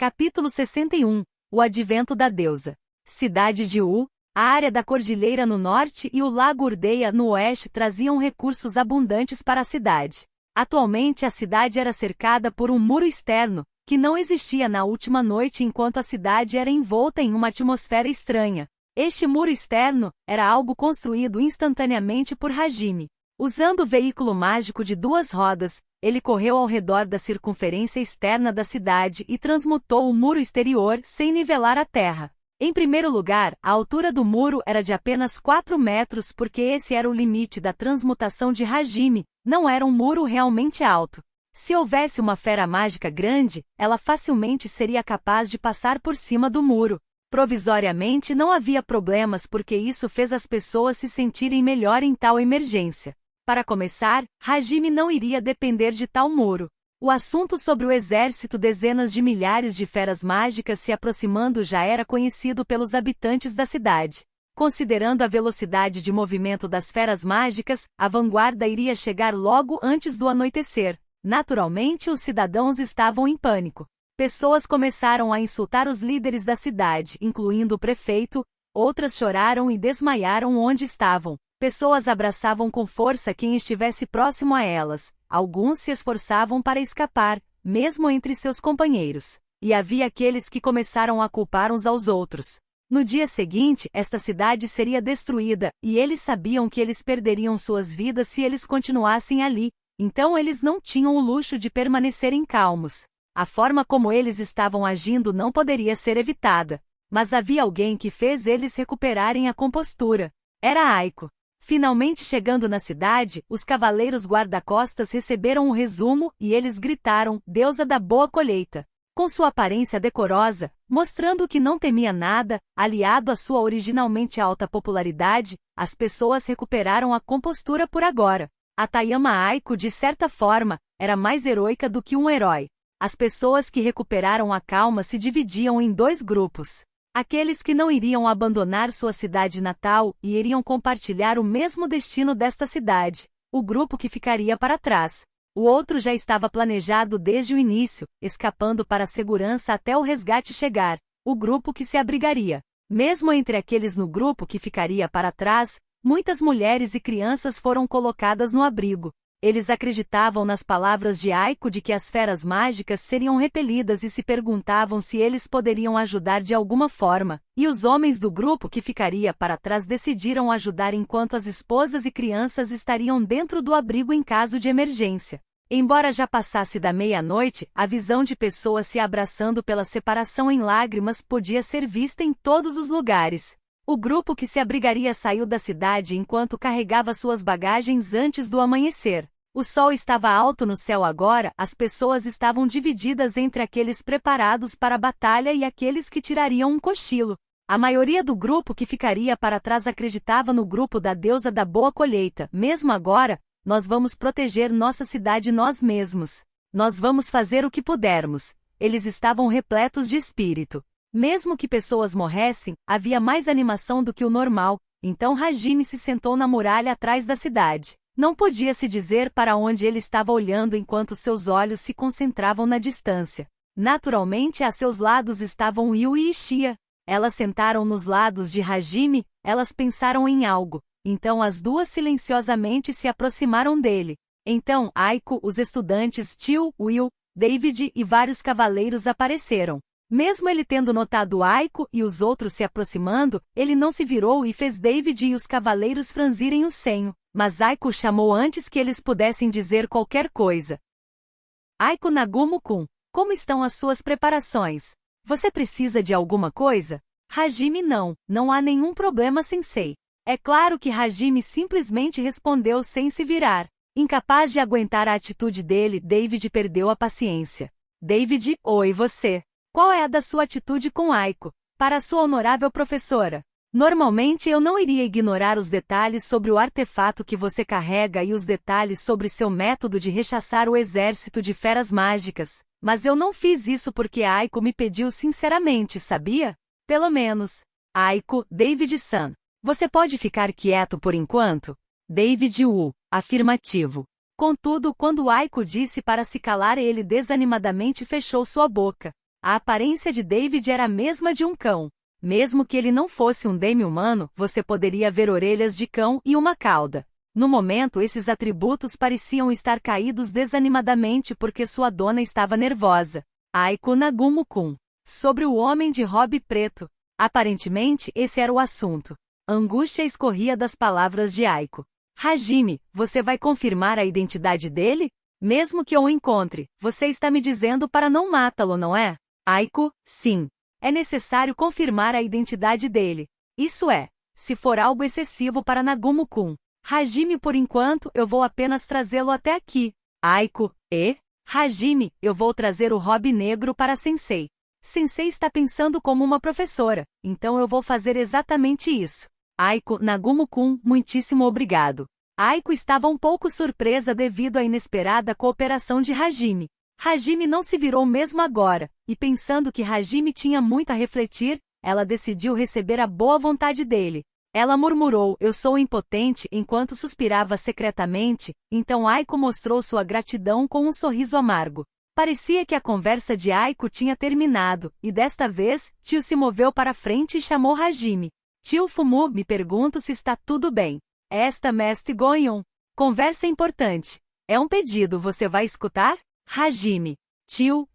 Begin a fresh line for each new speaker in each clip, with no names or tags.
Capítulo 61. O advento da deusa. Cidade de U, a área da cordilheira no norte e o lago Urdeia no oeste traziam recursos abundantes para a cidade. Atualmente a cidade era cercada por um muro externo, que não existia na última noite enquanto a cidade era envolta em uma atmosfera estranha. Este muro externo era algo construído instantaneamente por Hajime. Usando o veículo mágico de 2 rodas, ele correu ao redor da circunferência externa da cidade e transmutou o muro exterior sem nivelar a terra. Em primeiro lugar, a altura do muro era de apenas 4 metros porque esse era o limite da transmutação de Hajime, não era um muro realmente alto. Se houvesse uma fera mágica grande, ela facilmente seria capaz de passar por cima do muro. Provisoriamente não havia problemas porque isso fez as pessoas se sentirem melhor em tal emergência. Para começar, Hajime não iria depender de tal muro. O assunto sobre o exército dezenas de milhares de feras mágicas se aproximando já era conhecido pelos habitantes da cidade. Considerando a velocidade de movimento das feras mágicas, a vanguarda iria chegar logo antes do anoitecer. Naturalmente, os cidadãos estavam em pânico. Pessoas começaram a insultar os líderes da cidade, incluindo o prefeito, outras choraram e desmaiaram onde estavam. Pessoas abraçavam com força quem estivesse próximo a elas, alguns se esforçavam para escapar, mesmo entre seus companheiros. E havia aqueles que começaram a culpar uns aos outros. No dia seguinte, esta cidade seria destruída, e eles sabiam que eles perderiam suas vidas se eles continuassem ali, então eles não tinham o luxo de permanecerem calmos. A forma como eles estavam agindo não poderia ser evitada. Mas havia alguém que fez eles recuperarem a compostura. Era Aiko. Finalmente chegando na cidade, os cavaleiros guarda-costas receberam o resumo e eles gritaram, deusa da boa colheita. Com sua aparência decorosa, mostrando que não temia nada, aliado à sua originalmente alta popularidade, as pessoas recuperaram a compostura por agora. A Tayama Aiko, de certa forma, era mais heroica do que um herói. As pessoas que recuperaram a calma se dividiam em 2 grupos. Aqueles que não iriam abandonar sua cidade natal e iriam compartilhar o mesmo destino desta cidade, o grupo que ficaria para trás. O outro já estava planejado desde o início, escapando para a segurança até o resgate chegar, o grupo que se abrigaria. Mesmo entre aqueles no grupo que ficaria para trás, muitas mulheres e crianças foram colocadas no abrigo. Eles acreditavam nas palavras de Aiko de que as feras mágicas seriam repelidas e se perguntavam se eles poderiam ajudar de alguma forma, e os homens do grupo que ficaria para trás decidiram ajudar enquanto as esposas e crianças estariam dentro do abrigo em caso de emergência. Embora já passasse da meia-noite, a visão de pessoas se abraçando pela separação em lágrimas podia ser vista em todos os lugares. O grupo que se abrigaria saiu da cidade enquanto carregava suas bagagens antes do amanhecer. O sol estava alto no céu agora, as pessoas estavam divididas entre aqueles preparados para a batalha e aqueles que tirariam um cochilo. A maioria do grupo que ficaria para trás acreditava no grupo da deusa da boa colheita. Mesmo agora, nós vamos proteger nossa cidade nós mesmos. Nós vamos fazer o que pudermos. Eles estavam repletos de espírito. Mesmo que pessoas morressem, havia mais animação do que o normal, então Hajime se sentou na muralha atrás da cidade. Não podia se dizer para onde ele estava olhando enquanto seus olhos se concentravam na distância. Naturalmente a seus lados estavam Yui e Shia. Elas sentaram nos lados de Hajime, elas pensaram em algo, então as duas silenciosamente se aproximaram dele. Então Aiko, os estudantes Tio, Will, David e vários cavaleiros apareceram. Mesmo ele tendo notado Aiko e os outros se aproximando, ele não se virou e fez David e os cavaleiros franzirem o senho, mas Aiko chamou antes que eles pudessem dizer qualquer coisa. Aiko Nagumo-kun, como estão as suas preparações? Você precisa de alguma coisa? Hajime não há nenhum problema sensei. É claro que Hajime simplesmente respondeu sem se virar. Incapaz de aguentar a atitude dele, David perdeu a paciência. David, oi você. Qual é a da sua atitude com Aiko? Para a sua honorável professora. Normalmente eu não iria ignorar os detalhes sobre o artefato que você carrega e os detalhes sobre seu método de rechaçar o exército de feras mágicas, mas eu não fiz isso porque Aiko me pediu sinceramente, sabia? Pelo menos. Aiko, David-san. Você pode ficar quieto por enquanto? David afirmativo. Contudo, quando Aiko disse para se calar ele desanimadamente fechou sua boca. A aparência de David era a mesma de um cão. Mesmo que ele não fosse um demi-humano, você poderia ver orelhas de cão e uma cauda. No momento, esses atributos pareciam estar caídos desanimadamente porque sua dona estava nervosa. Aiko Nagumo-kun. Sobre o homem de robe preto. Aparentemente, esse era o assunto. Angústia escorria das palavras de Aiko. Hajime, você vai confirmar a identidade dele? Mesmo que eu o encontre, você está me dizendo para não matá-lo, não é? Aiko, sim. É necessário confirmar a identidade dele. Isso é, se for algo excessivo para Nagumo-kun. Hajime, por enquanto, eu vou apenas trazê-lo até aqui. Aiko, Hajime, eu vou trazer o robe negro para Sensei. Sensei está pensando como uma professora, então eu vou fazer exatamente isso. Aiko Nagumo-kun, muitíssimo obrigado. Aiko estava um pouco surpresa devido à inesperada cooperação de Hajime. Hajime não se virou mesmo agora, e pensando que Hajime tinha muito a refletir, ela decidiu receber a boa vontade dele. Ela murmurou, eu sou impotente, enquanto suspirava secretamente, então Aiko mostrou sua gratidão com um sorriso amargo. Parecia que a conversa de Aiko tinha terminado, e desta vez, tio se moveu para frente e chamou Hajime. Tio Fumu, me pergunto se está tudo bem. Esta mestre Gonyon. Conversa importante. É um pedido, você vai escutar? Hajime. Tio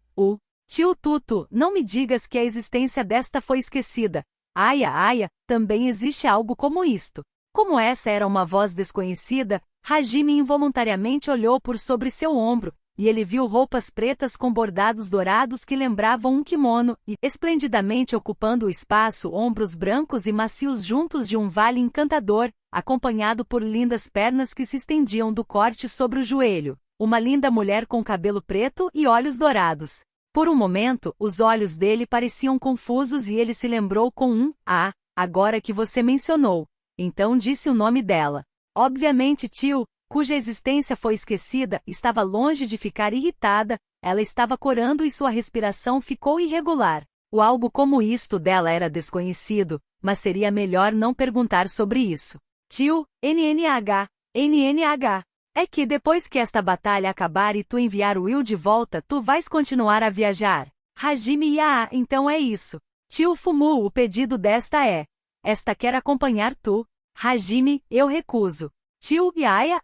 Tutu, não me digas que a existência desta foi esquecida. Aya, também existe algo como isto. Como essa era uma voz desconhecida, Hajime involuntariamente olhou por sobre seu ombro, e ele viu roupas pretas com bordados dourados que lembravam um kimono, e, esplendidamente ocupando o espaço, ombros brancos e macios juntos de um vale encantador, acompanhado por lindas pernas que se estendiam do corte sobre o joelho. Uma linda mulher com cabelo preto e olhos dourados. Por um momento, os olhos dele pareciam confusos e ele se lembrou com agora que você mencionou. Então disse o nome dela. Obviamente tio, cuja existência foi esquecida, estava longe de ficar irritada, ela estava corando e sua respiração ficou irregular. O algo como isto dela era desconhecido, mas seria melhor não perguntar sobre isso. Tio, NNH. É que depois que esta batalha acabar e tu enviar o Will de volta, tu vais continuar a viajar. Hajime então é isso. Tio Fumu, o pedido desta é. Esta quer acompanhar tu. Hajime, eu recuso. Tio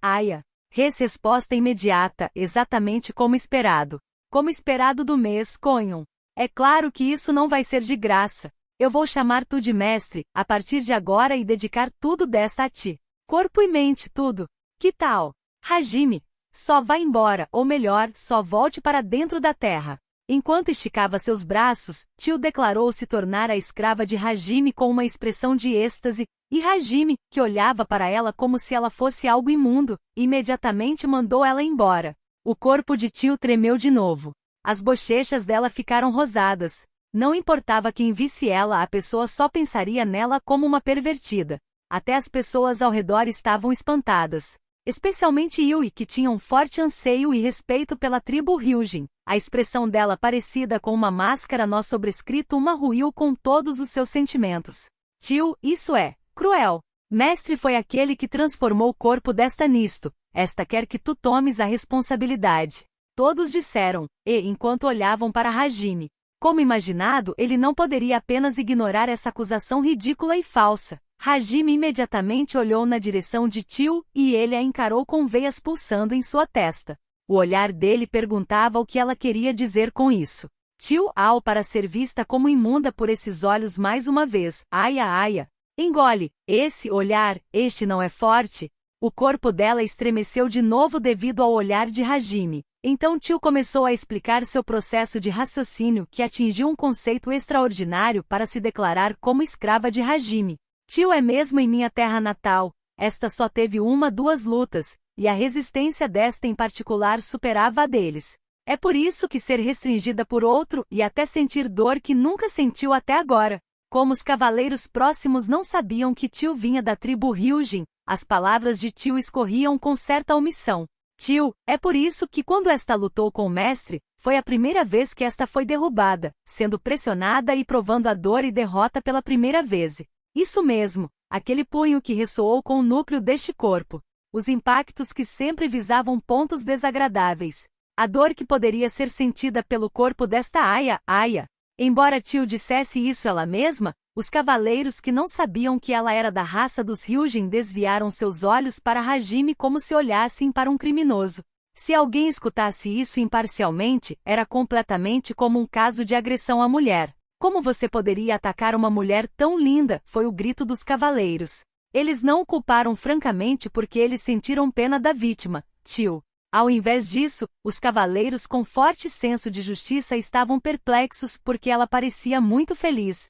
Aya. Resposta imediata, exatamente como esperado. Como esperado do mês, Konyon. É claro que isso não vai ser de graça. Eu vou chamar tu de mestre, a partir de agora e dedicar tudo desta a ti. Corpo e mente, tudo. Que tal? Hajime, só vá embora, ou melhor, só volte para dentro da terra. Enquanto esticava seus braços, tio declarou se tornar a escrava de Hajime com uma expressão de êxtase, e Hajime, que olhava para ela como se ela fosse algo imundo, imediatamente mandou ela embora. O corpo de tio tremeu de novo. As bochechas dela ficaram rosadas. Não importava quem visse ela, a pessoa só pensaria nela como uma pervertida. Até as pessoas ao redor estavam espantadas. Especialmente Yui, que tinha um forte anseio e respeito pela tribo Ryujin. A expressão dela parecida com uma máscara nó sobrescrito uma ruiu com todos os seus sentimentos. Tio, isso é cruel. Mestre foi aquele que transformou o corpo desta nisto. Esta quer que tu tomes a responsabilidade. Todos disseram, enquanto olhavam para Hajime. Como imaginado, ele não poderia apenas ignorar essa acusação ridícula e falsa. Hajime imediatamente olhou na direção de tio, e ele a encarou com veias pulsando em sua testa. O olhar dele perguntava o que ela queria dizer com isso. Tio para ser vista como imunda por esses olhos mais uma vez. Aya. Engole. Esse olhar, este não é forte? O corpo dela estremeceu de novo devido ao olhar de Hajime. Então tio começou a explicar seu processo de raciocínio que atingiu um conceito extraordinário para se declarar como escrava de Hajime. Tio é mesmo em minha terra natal, esta só teve 2 lutas, e a resistência desta em particular superava a deles. É por isso que ser restringida por outro e até sentir dor que nunca sentiu até agora. Como os cavaleiros próximos não sabiam que tio vinha da tribo Ryujin, as palavras de tio escorriam com certa omissão. Tio, é por isso que quando esta lutou com o mestre, foi a primeira vez que esta foi derrubada, sendo pressionada e provando a dor e derrota pela primeira vez. Isso mesmo, aquele punho que ressoou com o núcleo deste corpo. Os impactos que sempre visavam pontos desagradáveis. A dor que poderia ser sentida pelo corpo desta Aya. Embora Tio dissesse isso ela mesma, os cavaleiros que não sabiam que ela era da raça dos Hyujin desviaram seus olhos para Hajime como se olhassem para um criminoso. Se alguém escutasse isso imparcialmente, era completamente como um caso de agressão à mulher. Como você poderia atacar uma mulher tão linda? Foi o grito dos cavaleiros. Eles não o culparam francamente porque eles sentiram pena da vítima, Tio. Ao invés disso, os cavaleiros com forte senso de justiça estavam perplexos porque ela parecia muito feliz.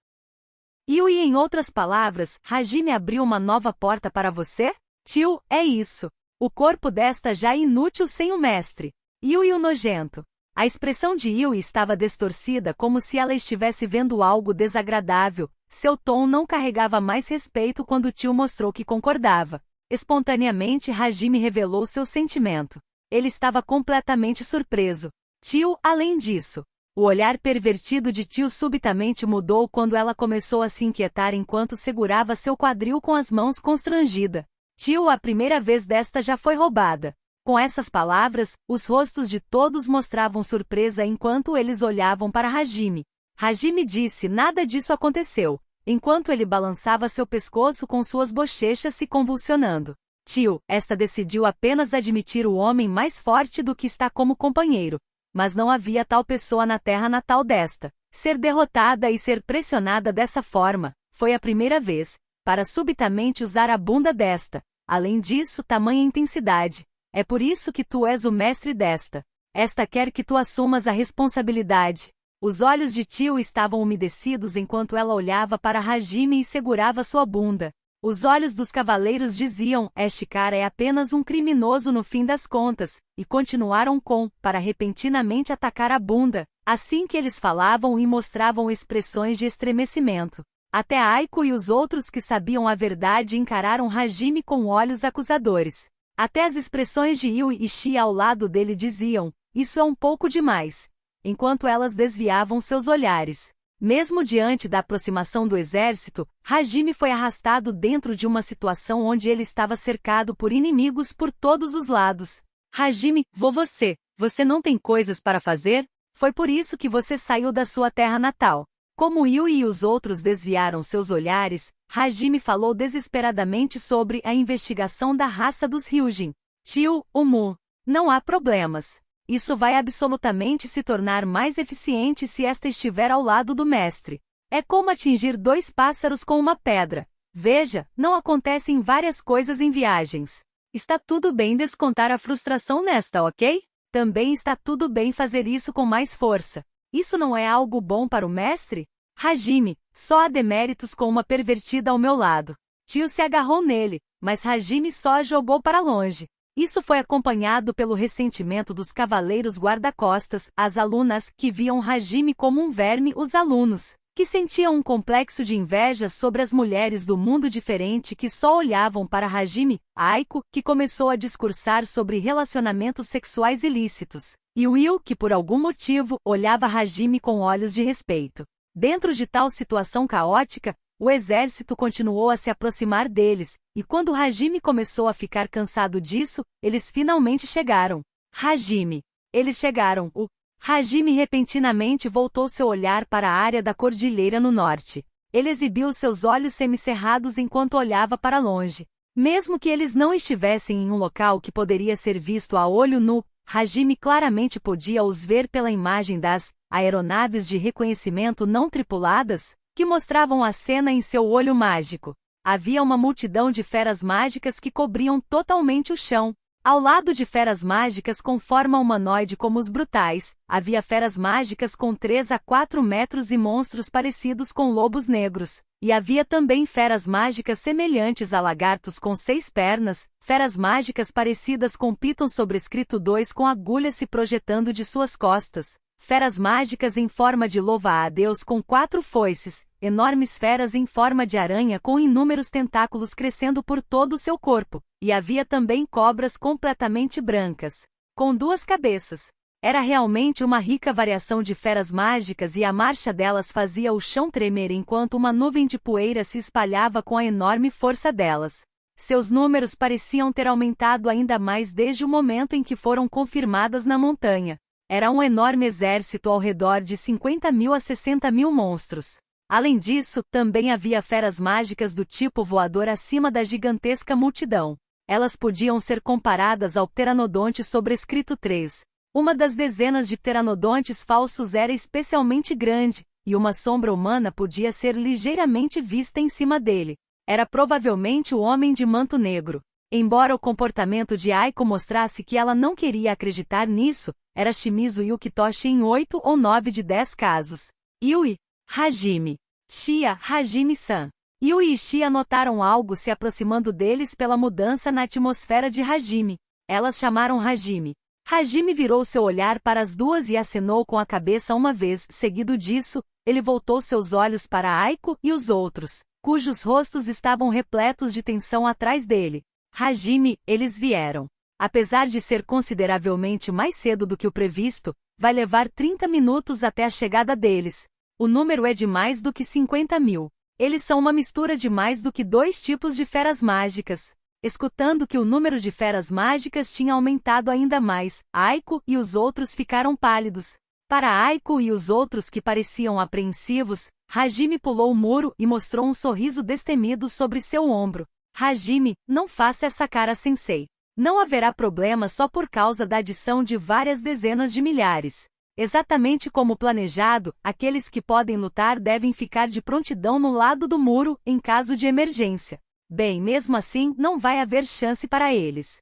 Yui, em outras palavras, Hajime abriu uma nova porta para você? Tio, é isso. O corpo desta já é inútil sem o mestre. Yui o nojento. A expressão de Yui estava distorcida como se ela estivesse vendo algo desagradável. Seu tom não carregava mais respeito quando Tio mostrou que concordava. Espontaneamente Hajime revelou seu sentimento. Ele estava completamente surpreso. Tio, além disso. O olhar pervertido de Tio subitamente mudou quando ela começou a se inquietar enquanto segurava seu quadril com as mãos constrangida. Tio, a primeira vez desta já foi roubada. Com essas palavras, os rostos de todos mostravam surpresa enquanto eles olhavam para Hajime. Hajime disse: nada disso aconteceu, enquanto ele balançava seu pescoço com suas bochechas se convulsionando. Tio, esta decidiu apenas admitir o homem mais forte do que está como companheiro. Mas não havia tal pessoa na terra natal desta. Ser derrotada e ser pressionada dessa forma, foi a primeira vez, para subitamente usar a bunda desta. Além disso, tamanha intensidade. É por isso que tu és o mestre desta. Esta quer que tu assumas a responsabilidade. Os olhos de Tio estavam umedecidos enquanto ela olhava para Hajime e segurava sua bunda. Os olhos dos cavaleiros diziam: este cara é apenas um criminoso no fim das contas, e continuaram para repentinamente atacar a bunda, assim que eles falavam e mostravam expressões de estremecimento. Até Aiko e os outros que sabiam a verdade encararam Hajime com olhos acusadores. Até as expressões de Yui e Shia ao lado dele diziam: isso é um pouco demais, enquanto elas desviavam seus olhares. Mesmo diante da aproximação do exército, Hajime foi arrastado dentro de uma situação onde ele estava cercado por inimigos por todos os lados. Hajime, você não tem coisas para fazer? Foi por isso que você saiu da sua terra natal. Como Yui e os outros desviaram seus olhares, Hajime falou desesperadamente sobre a investigação da raça dos Hyujin. Tio, Mu. Não há problemas. Isso vai absolutamente se tornar mais eficiente se esta estiver ao lado do mestre. É como atingir dois pássaros com uma pedra. Veja, não acontecem várias coisas em viagens. Está tudo bem descontar a frustração nesta, ok? Também está tudo bem fazer isso com mais força. Isso não é algo bom para o mestre? Hajime, só há deméritos com uma pervertida ao meu lado. Tio se agarrou nele, mas Hajime só a jogou para longe. Isso foi acompanhado pelo ressentimento dos cavaleiros guarda-costas, as alunas, que viam Hajime como um verme, os alunos, que sentiam um complexo de inveja sobre as mulheres do mundo diferente que só olhavam para Hajime, Aiko, que começou a discursar sobre relacionamentos sexuais ilícitos, e Will, que por algum motivo, olhava Hajime com olhos de respeito. Dentro de tal situação caótica, o exército continuou a se aproximar deles, e quando Hajime começou a ficar cansado disso, eles finalmente chegaram. Hajime. Eles chegaram. Hajime repentinamente voltou seu olhar para a área da cordilheira no norte. Ele exibiu seus olhos semicerrados enquanto olhava para longe. Mesmo que eles não estivessem em um local que poderia ser visto a olho nu, Hajime claramente podia os ver pela imagem das aeronaves de reconhecimento não tripuladas, que mostravam a cena em seu olho mágico. Havia uma multidão de feras mágicas que cobriam totalmente o chão. Ao lado de feras mágicas com forma humanoide como os brutais, havia feras mágicas com 3 a 4 metros e monstros parecidos com lobos negros. E havia também feras mágicas semelhantes a lagartos com 6 pernas, feras mágicas parecidas com pitons sobrescrito 2 com agulhas se projetando de suas costas. Feras mágicas em forma de louva-a-Deus com 4 foices, enormes feras em forma de aranha com inúmeros tentáculos crescendo por todo o seu corpo, e havia também cobras completamente brancas, com 2 cabeças. Era realmente uma rica variação de feras mágicas e a marcha delas fazia o chão tremer enquanto uma nuvem de poeira se espalhava com a enorme força delas. Seus números pareciam ter aumentado ainda mais desde o momento em que foram confirmadas na montanha. Era um enorme exército ao redor de 50.000 a 60.000 monstros. Além disso, também havia feras mágicas do tipo voador acima da gigantesca multidão. Elas podiam ser comparadas ao pteranodonte sobrescrito 3. Uma das dezenas de pteranodontes falsos era especialmente grande, e uma sombra humana podia ser ligeiramente vista em cima dele. Era provavelmente o Homem de Manto Negro. Embora o comportamento de Aiko mostrasse que ela não queria acreditar nisso, era Shimizu Yukitoshi em 8 ou 9 de 10 casos. Yui, Hajime. Shia, Hajime-san. Yui e Shia notaram algo se aproximando deles pela mudança na atmosfera de Hajime. Elas chamaram Hajime. Hajime virou seu olhar para as duas e acenou com a cabeça uma vez. Seguido disso, ele voltou seus olhos para Aiko e os outros, cujos rostos estavam repletos de tensão atrás dele. Hajime, eles vieram. Apesar de ser consideravelmente mais cedo do que o previsto, vai levar 30 minutos até a chegada deles. O número é de mais do que 50.000. Eles são uma mistura de mais do que 2 tipos de feras mágicas. Escutando que o número de feras mágicas tinha aumentado ainda mais, Aiko e os outros ficaram pálidos. Para Aiko e os outros que pareciam apreensivos, Hajime pulou o muro e mostrou um sorriso destemido sobre seu ombro. Hajime, não faça essa cara, sensei. Não haverá problema só por causa da adição de várias dezenas de milhares. Exatamente como planejado, aqueles que podem lutar devem ficar de prontidão no lado do muro, em caso de emergência. Bem, mesmo assim, não vai haver chance para eles.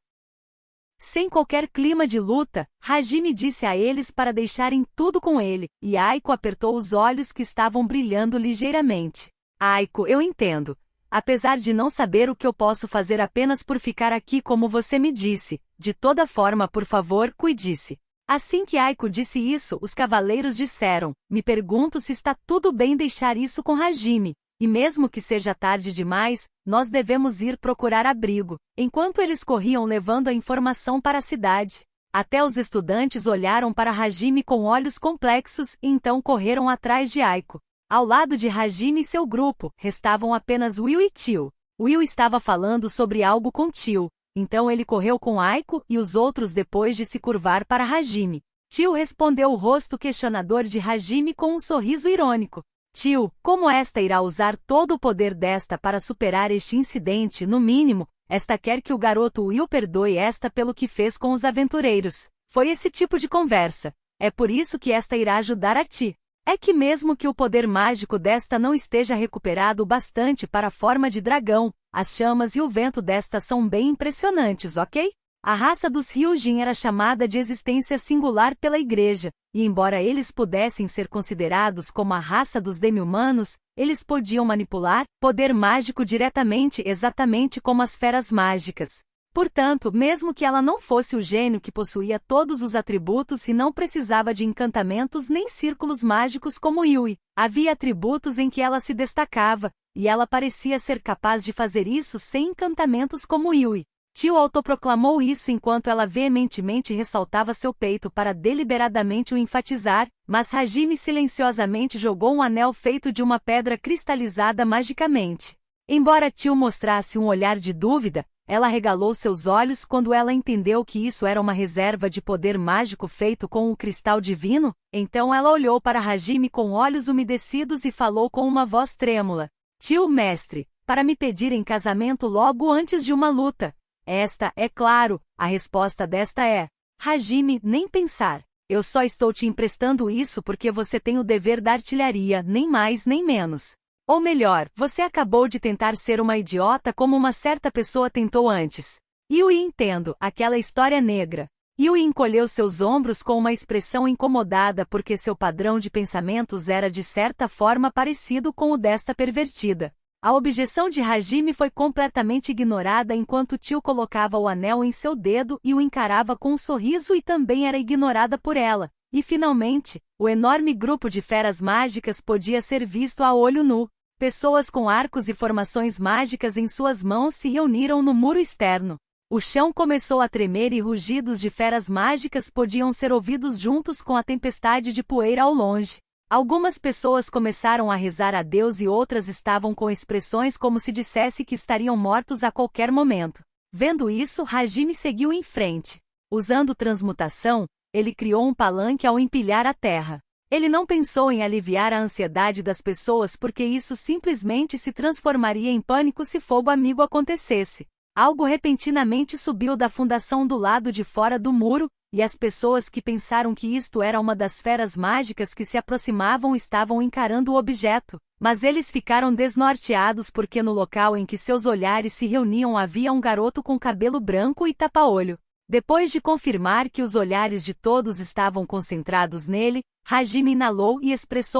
Sem qualquer clima de luta, Hajime disse a eles para deixarem tudo com ele, e Aiko apertou os olhos que estavam brilhando ligeiramente. Aiko, eu entendo. Apesar de não saber o que eu posso fazer apenas por ficar aqui como você me disse, de toda forma, por favor, cuide-se. Assim que Aiko disse isso, os cavaleiros disseram, me pergunto se está tudo bem deixar isso com Hajime. E mesmo que seja tarde demais, nós devemos ir procurar abrigo. Enquanto eles corriam levando a informação para a cidade, até os estudantes olharam para Hajime com olhos complexos e então correram atrás de Aiko. Ao lado de Hajime e seu grupo, restavam apenas Will e Tio. Will estava falando sobre algo com Tio, então ele correu com Aiko e os outros depois de se curvar para Hajime. Tio respondeu o rosto questionador de Hajime com um sorriso irônico. Tio, como esta irá usar todo o poder desta para superar este incidente? No mínimo, esta quer que o garoto Will perdoe esta pelo que fez com os aventureiros. Foi esse tipo de conversa. É por isso que esta irá ajudar a ti. É que mesmo que o poder mágico desta não esteja recuperado o bastante para a forma de dragão, as chamas e o vento desta são bem impressionantes, ok? A raça dos Ryujin era chamada de existência singular pela igreja, e embora eles pudessem ser considerados como a raça dos demi-humanos, eles podiam manipular poder mágico diretamente, exatamente como as feras mágicas. Portanto, mesmo que ela não fosse o gênio que possuía todos os atributos e não precisava de encantamentos nem círculos mágicos como Yui, havia atributos em que ela se destacava, e ela parecia ser capaz de fazer isso sem encantamentos como Yui. Tio autoproclamou isso enquanto ela veementemente ressaltava seu peito para deliberadamente o enfatizar, mas Hajime silenciosamente jogou um anel feito de uma pedra cristalizada magicamente. Embora Tio mostrasse um olhar de dúvida, ela regalou seus olhos quando ela entendeu que isso era uma reserva de poder mágico feito com um cristal divino, então ela olhou para Hajime com olhos umedecidos e falou com uma voz trêmula. Tio mestre, para me pedir em casamento logo antes de uma luta. Esta, é claro, a resposta desta é: Hajime, nem pensar. Eu só estou te emprestando isso porque você tem o dever da artilharia, nem mais nem menos. Ou melhor, você acabou de tentar ser uma idiota como uma certa pessoa tentou antes. Yui, entendo, aquela história negra. Yui encolheu seus ombros com uma expressão incomodada porque seu padrão de pensamentos era de certa forma parecido com o desta pervertida. A objeção de Hajime foi completamente ignorada enquanto Tio colocava o anel em seu dedo e o encarava com um sorriso e também era ignorada por ela. E finalmente, o enorme grupo de feras mágicas podia ser visto a olho nu. Pessoas com arcos e formações mágicas em suas mãos se reuniram no muro externo. O chão começou a tremer e rugidos de feras mágicas podiam ser ouvidos juntos com a tempestade de poeira ao longe. Algumas pessoas começaram a rezar a Deus e outras estavam com expressões como se dissesse que estariam mortos a qualquer momento. Vendo isso, Hajime seguiu em frente. Usando transmutação, ele criou um palanque ao empilhar a terra. Ele não pensou em aliviar a ansiedade das pessoas porque isso simplesmente se transformaria em pânico se fogo amigo acontecesse. Algo repentinamente subiu da fundação do lado de fora do muro, e as pessoas que pensaram que isto era uma das feras mágicas que se aproximavam estavam encarando o objeto, mas eles ficaram desnorteados porque no local em que seus olhares se reuniam havia um garoto com cabelo branco e tapa-olho. Depois de confirmar que os olhares de todos estavam concentrados nele, Hajime inalou e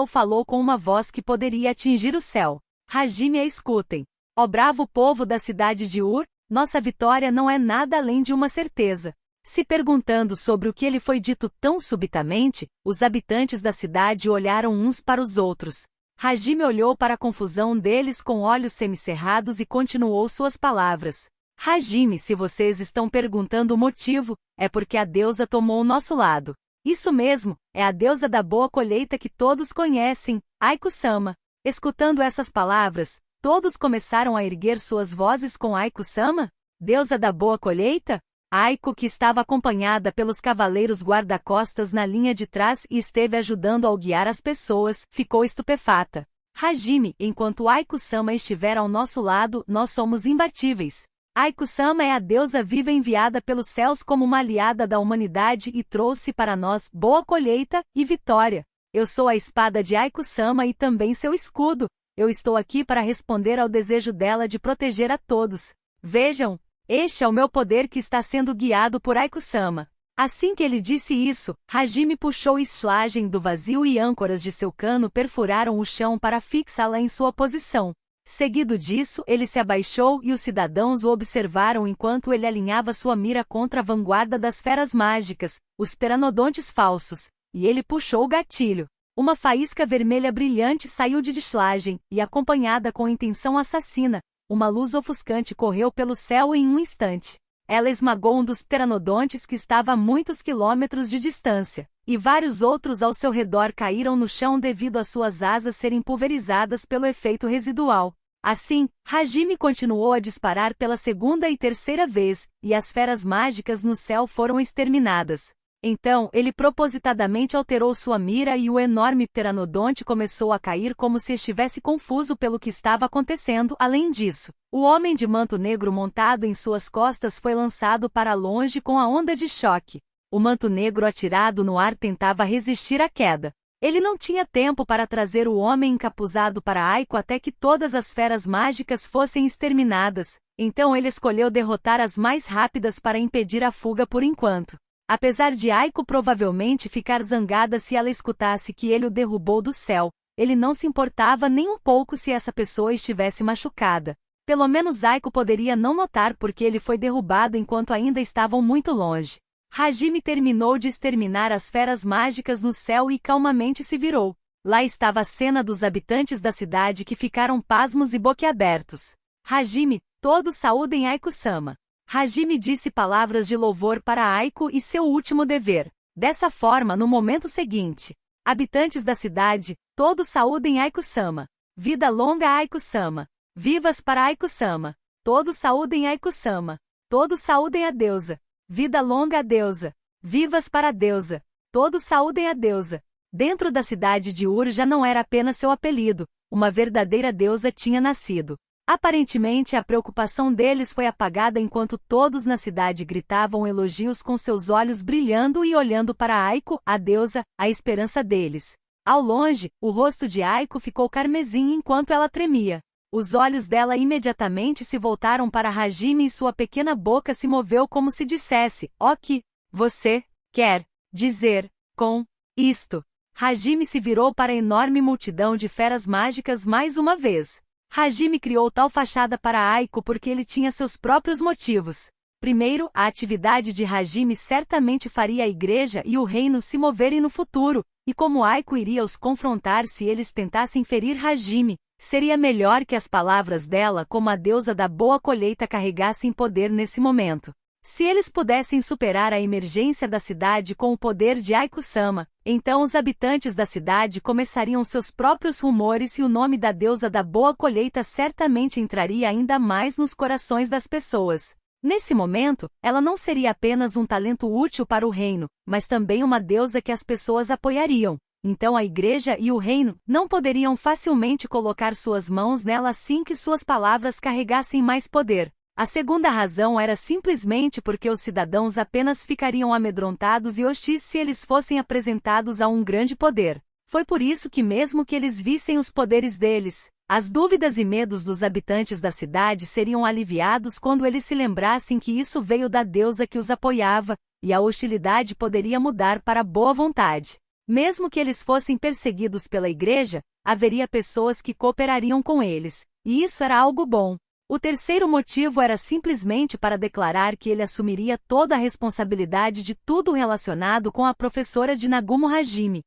falou com uma voz que poderia atingir o céu. Hajime, escutem. Ó bravo povo da cidade de Ur, nossa vitória não é nada além de uma certeza. Se perguntando sobre o que lhe foi dito tão subitamente, os habitantes da cidade olharam uns para os outros. Hajime olhou para a confusão deles com olhos semicerrados e continuou suas palavras. Hajime, se vocês estão perguntando o motivo, é porque a deusa tomou o nosso lado. Isso mesmo, é a deusa da boa colheita que todos conhecem, Aiko-sama. Escutando essas palavras, todos começaram a erguer suas vozes com Aiko-sama? Deusa da boa colheita? Aiko, que estava acompanhada pelos cavaleiros guarda-costas na linha de trás e esteve ajudando a guiar as pessoas, ficou estupefata. Hajime, enquanto Aiko-sama estiver ao nosso lado, nós somos imbatíveis. Aiko-sama é a deusa viva enviada pelos céus como uma aliada da humanidade e trouxe para nós boa colheita e vitória. Eu sou a espada de Aiko-sama e também seu escudo. Eu estou aqui para responder ao desejo dela de proteger a todos. Vejam, este é o meu poder que está sendo guiado por Aiko-sama. Assim que ele disse isso, Hajime puxou estalagem do vazio e âncoras de seu cano perfuraram o chão para fixá-la em sua posição. Seguido disso, ele se abaixou e os cidadãos o observaram enquanto ele alinhava sua mira contra a vanguarda das feras mágicas, os pteranodontes falsos, e ele puxou o gatilho. Uma faísca vermelha brilhante saiu de estalagem, e acompanhada com intenção assassina, uma luz ofuscante correu pelo céu em um instante. Ela esmagou um dos pteranodontes que estava a muitos quilômetros de distância, e vários outros ao seu redor caíram no chão devido às suas asas serem pulverizadas pelo efeito residual. Assim, Hajime continuou a disparar pela segunda e terceira vez, e as feras mágicas no céu foram exterminadas. Então, ele propositadamente alterou sua mira e o enorme pteranodonte começou a cair como se estivesse confuso pelo que estava acontecendo. Além disso, o homem de manto negro montado em suas costas foi lançado para longe com a onda de choque. O manto negro atirado no ar tentava resistir à queda. Ele não tinha tempo para trazer o homem encapuzado para Aiko até que todas as feras mágicas fossem exterminadas, então ele escolheu derrotar as mais rápidas para impedir a fuga por enquanto. Apesar de Aiko provavelmente ficar zangada se ela escutasse que ele o derrubou do céu, ele não se importava nem um pouco se essa pessoa estivesse machucada. Pelo menos Aiko poderia não notar porque ele foi derrubado enquanto ainda estavam muito longe. Hajime terminou de exterminar as feras mágicas no céu e calmamente se virou. Lá estava a cena dos habitantes da cidade que ficaram pasmos e boquiabertos. Hajime, todos saúdem Aiko-sama. Hajime disse palavras de louvor para Aiko e seu último dever. Dessa forma, no momento seguinte, habitantes da cidade, todos saúdem Aiko-sama. Vida longa a Aiko-sama. Vivas para Aiko-sama. Todos saúdem Aiko-sama. Todos saúdem a deusa. Vida longa a deusa. Vivas para a deusa. Todos saúdem a deusa. Dentro da cidade de Ur já não era apenas seu apelido, uma verdadeira deusa tinha nascido. Aparentemente a preocupação deles foi apagada enquanto todos na cidade gritavam elogios com seus olhos brilhando e olhando para Aiko, a deusa, a esperança deles. Ao longe, o rosto de Aiko ficou carmesim enquanto ela tremia. Os olhos dela imediatamente se voltaram para Hajime e sua pequena boca se moveu como se dissesse, "O que você quer dizer com isto?" Hajime se virou para a enorme multidão de feras mágicas mais uma vez. Hajime criou tal fachada para Aiko porque ele tinha seus próprios motivos. Primeiro, a atividade de Hajime certamente faria a igreja e o reino se moverem no futuro, e como Aiko iria os confrontar se eles tentassem ferir Hajime, seria melhor que as palavras dela como a deusa da boa colheita carregassem poder nesse momento. Se eles pudessem superar a emergência da cidade com o poder de Aiko-sama, então os habitantes da cidade começariam seus próprios rumores e o nome da deusa da boa colheita certamente entraria ainda mais nos corações das pessoas. Nesse momento, ela não seria apenas um talento útil para o reino, mas também uma deusa que as pessoas apoiariam. Então a igreja e o reino não poderiam facilmente colocar suas mãos nela assim que suas palavras carregassem mais poder. A segunda razão era simplesmente porque os cidadãos apenas ficariam amedrontados e hostis se eles fossem apresentados a um grande poder. Foi por isso que mesmo que eles vissem os poderes deles, as dúvidas e medos dos habitantes da cidade seriam aliviados quando eles se lembrassem que isso veio da deusa que os apoiava, e a hostilidade poderia mudar para boa vontade. Mesmo que eles fossem perseguidos pela igreja, haveria pessoas que cooperariam com eles, e isso era algo bom. O terceiro motivo era simplesmente para declarar que ele assumiria toda a responsabilidade de tudo relacionado com a professora de Nagumo Hajime.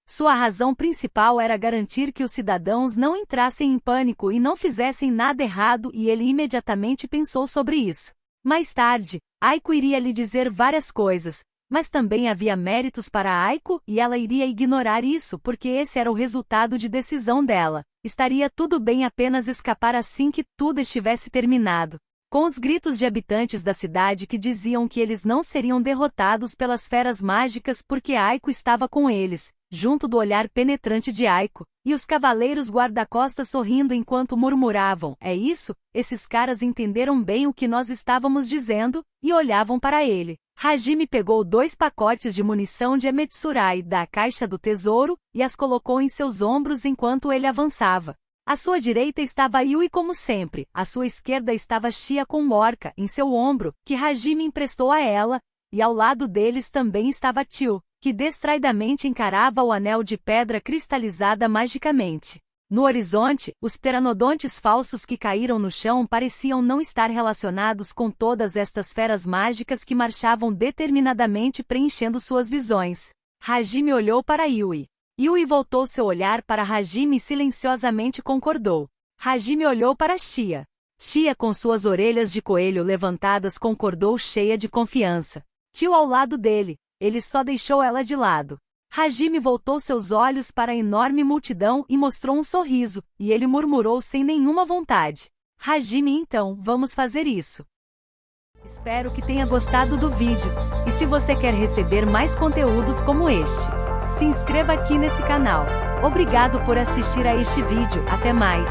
Sua razão principal era garantir que os cidadãos não entrassem em pânico e não fizessem nada errado, e ele imediatamente pensou sobre isso. Mais tarde, Aiko iria lhe dizer várias coisas, mas também havia méritos para Aiko e ela iria ignorar isso porque esse era o resultado de decisão dela. Estaria tudo bem apenas escapar assim que tudo estivesse terminado. Com os gritos de habitantes da cidade que diziam que eles não seriam derrotados pelas feras mágicas porque Aiko estava com eles, junto do olhar penetrante de Aiko, e os cavaleiros guarda-costas sorrindo enquanto murmuravam, é isso? Esses caras entenderam bem o que nós estávamos dizendo, e olhavam para ele. Hajime pegou 2 pacotes de munição de Emetsurai da caixa do tesouro, e as colocou em seus ombros enquanto ele avançava. À sua direita estava Yui como sempre, à sua esquerda estava Shia com Morka em seu ombro, que Hajime emprestou a ela, e ao lado deles também estava Tio, que distraidamente encarava o anel de pedra cristalizada magicamente. No horizonte, os pteranodontes falsos que caíram no chão pareciam não estar relacionados com todas estas feras mágicas que marchavam determinadamente preenchendo suas visões. Hajime olhou para Yui. Yui voltou seu olhar para Hajime e silenciosamente concordou. Hajime olhou para Shia. Shia com suas orelhas de coelho levantadas concordou cheia de confiança. Tio ao lado dele. Ele só deixou ela de lado. Hajime voltou seus olhos para a enorme multidão e mostrou um sorriso, e ele murmurou sem nenhuma vontade. Hajime, então, vamos fazer isso. Espero que tenha gostado do vídeo, e se você quer receber mais conteúdos como este, se inscreva aqui nesse canal. Obrigado por assistir a este vídeo, até mais.